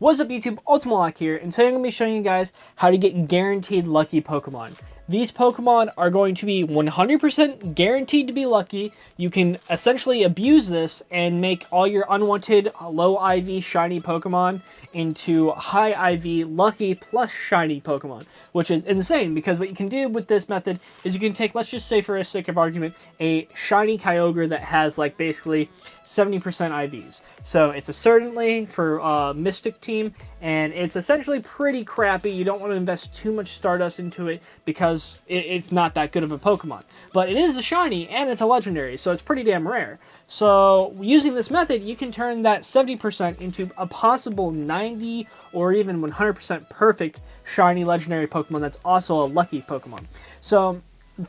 What's up YouTube, Ultimalock here, and today I'm going to be showing you guys how to get guaranteed lucky Pokemon. These Pokemon are going to be 100% guaranteed to be lucky. You can essentially abuse this and make all your unwanted low IV shiny Pokemon into high IV lucky plus shiny Pokemon, which is insane because what you can do with this method is you can take, let's just say for a sake of argument, a shiny Kyogre that has like basically 70% IVs. So it's a certainly for Mystic team, and it's essentially pretty crappy. You don't want to invest too much Stardust into it because it's not that good of a Pokemon. But it is a shiny, and it's a legendary, so it's pretty damn rare. So using this method, you can turn that 70% into a possible 90 or even 100% perfect shiny legendary Pokemon that's also a lucky Pokemon. So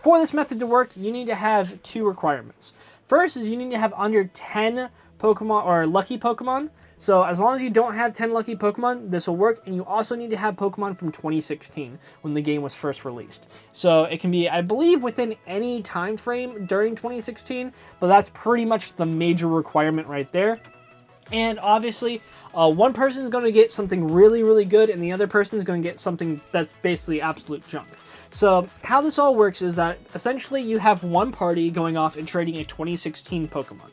for this method to work, you need to have two requirements. First is you need to have under 10 Pokemon or lucky Pokemon. So as long as you don't have 10 lucky Pokemon, this will work. And you also need to have Pokemon from 2016 when the game was first released. So it can be, I believe, within any time frame during 2016, but that's pretty much the major requirement right there. And obviously, one person is going to get something really, really good, and the other person is going to get something that's basically absolute junk. So how this all works is that essentially you have one party going off and trading a 2016 Pokemon,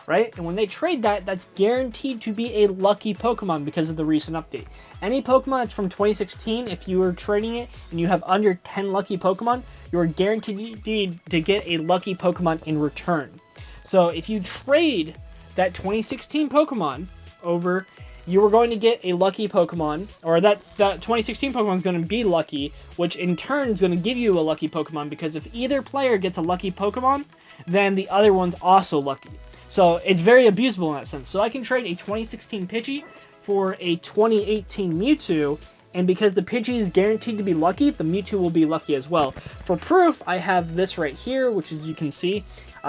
right? And when they trade that, that's guaranteed to be a lucky Pokemon because of the recent update. Any Pokemon that's from 2016, if you are trading it and you have under 10 lucky Pokemon, you're guaranteed to get a lucky Pokemon in return. So if you trade that 2016 Pokemon over, you are going to get a lucky Pokemon, or that 2016 Pokemon is going to be lucky, which in turn is going to give you a lucky Pokemon, because if either player gets a lucky Pokemon, then the other one's also lucky. So it's very abusable in that sense. So I can trade a 2016 Pidgey for a 2018 Mewtwo, and because the Pidgey is guaranteed to be lucky, the Mewtwo will be lucky as well. For proof, I have this right here, which as you can see,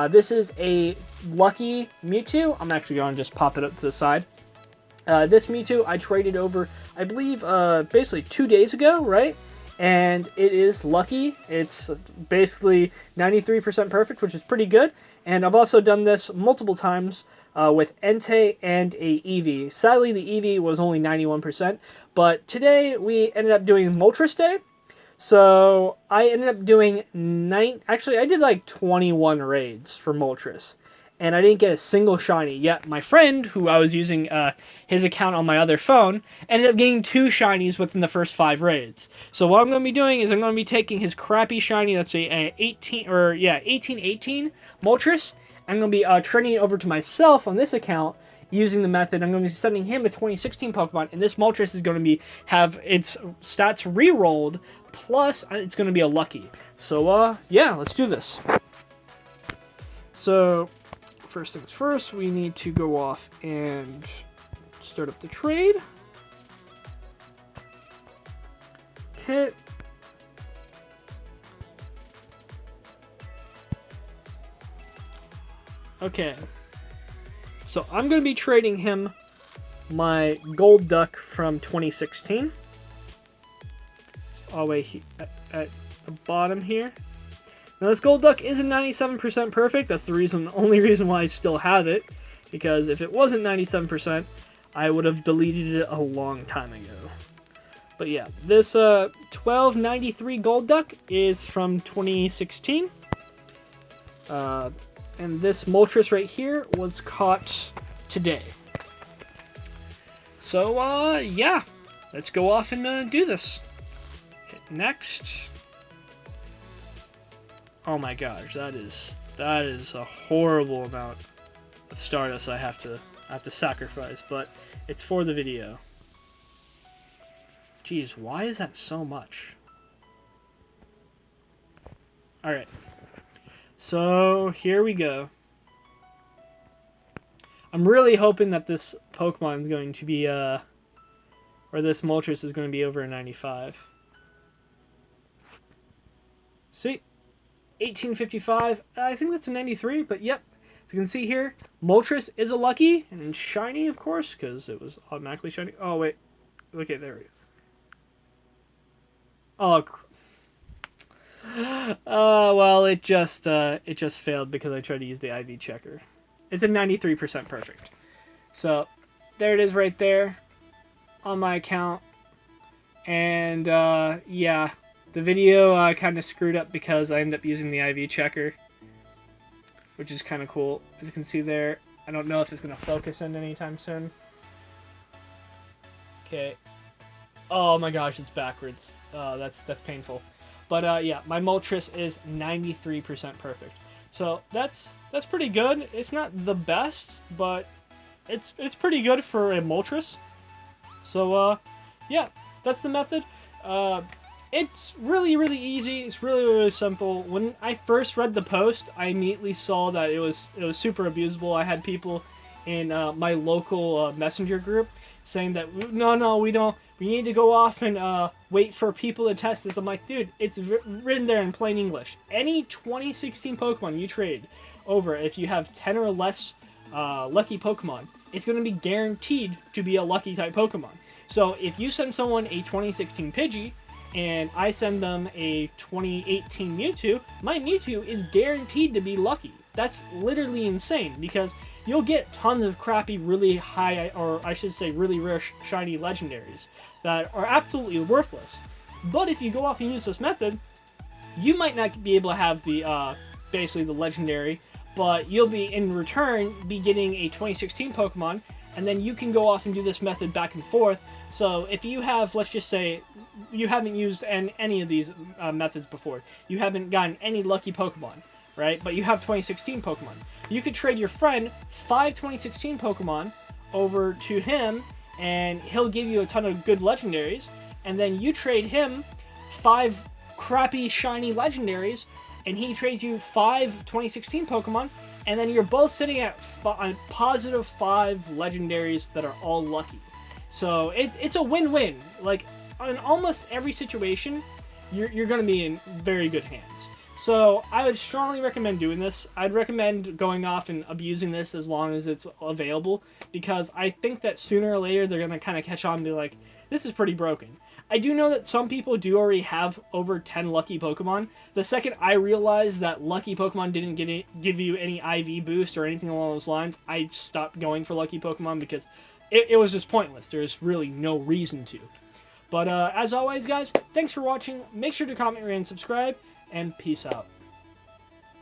this is a lucky Mewtwo. I'm actually going to just pop it up to the side. This Mewtwo I traded over, I believe, basically 2 days ago, right? And it is lucky. It's basically 93% perfect, which is pretty good. And I've also done this multiple times with Entei and a Eevee. Sadly, the Eevee was only 91%, but today we ended up doing Moltres Day. So I ended up doing actually I did like 21 raids for Moltres, and I didn't get a single shiny. Yet my friend, who I was using his account on my other phone, ended up getting 2 shinies within the first 5 raids. So what I'm going to be doing is I'm going to be taking his crappy shiny, that's a 1818 Moltres. I'm going to be trading it over to myself on this account using the method. I'm going to be sending him a 2016 Pokemon, and this Moltres is going to have its stats re-rolled, plus it's going to be a lucky. So yeah, let's do this. So first things first, we need to go off and start up the trade. Okay. Okay. So I'm going to be trading him my Gold Duck from 2016. All the way at the bottom here. Now this Gold Duck isn't 97% perfect. That's the only reason why I still have it. Because if it wasn't 97%, I would have deleted it a long time ago. But yeah, this 1293 Gold Duck is from 2016. And this Moltres right here was caught today. So yeah, let's go off and do this. Hit next. Oh my gosh, that is a horrible amount of Stardust I have to sacrifice, but it's for the video. Jeez, why is that so much? Alright. So here we go. I'm really hoping that this Pokemon is going to be or this Moltres is going to be over a 95. See? 1855. I think that's a 93, but yep. As you can see here, Moltres is a lucky, and shiny, of course, because it was automatically shiny. Oh, wait. Okay, there we go. Oh, well, it just failed because I tried to use the IV checker. It's a 93% perfect. So, there it is right there. on my account. And yeah, the video kind of screwed up because I ended up using the IV checker, which is kind of cool. As you can see there, I don't know if it's going to focus in anytime soon. Okay. Oh my gosh, it's backwards. That's painful. But yeah, my Moltres is 93% perfect. So that's pretty good. It's not the best, but it's pretty good for a Moltres. So yeah, that's the method. It's really, really easy. It's really, really simple. When I first read the post, I immediately saw that it was super abusable. I had people in my local messenger group saying that no, we don't. We need to go off and wait for people to test this. I'm like, dude, it's written there in plain English. Any 2016 Pokemon you trade over, if you have 10 or less lucky Pokemon, it's going to be guaranteed to be a lucky type Pokemon. So if you send someone a 2016 Pidgey, and I send them a 2018 Mewtwo, my Mewtwo is guaranteed to be lucky. That's literally insane, because you'll get tons of crappy, really high, or I should say really rare shiny legendaries that are absolutely worthless. But if you go off and use this method, you might not be able to have the, basically the legendary, but you'll be, in return, be getting a 2016 Pokemon, and then you can go off and do this method back and forth. So if you have, let's just say, you haven't used any of these methods before, you haven't gotten any lucky Pokemon, right? But you have 2016 Pokemon. You could trade your friend 5 2016 Pokemon over to him, and he'll give you a ton of good legendaries, and then you trade him 5 crappy shiny legendaries, and he trades you 5 2016 Pokemon, and then you're both sitting at positive 5 legendaries that are all lucky. So it's a win-win. Like, in almost every situation, you're going to be in very good hands. So I would strongly recommend doing this. I'd recommend going off and abusing this as long as it's available, because I think that sooner or later they're going to kind of catch on and be like, this is pretty broken. I do know that some people do already have over 10 lucky Pokemon. The second I realized that lucky Pokemon didn't give you any IV boost or anything along those lines, I stopped going for lucky Pokemon, because it was just pointless. There's really no reason to. But as always, guys, thanks for watching. Make sure to comment, rate, and subscribe, and peace out.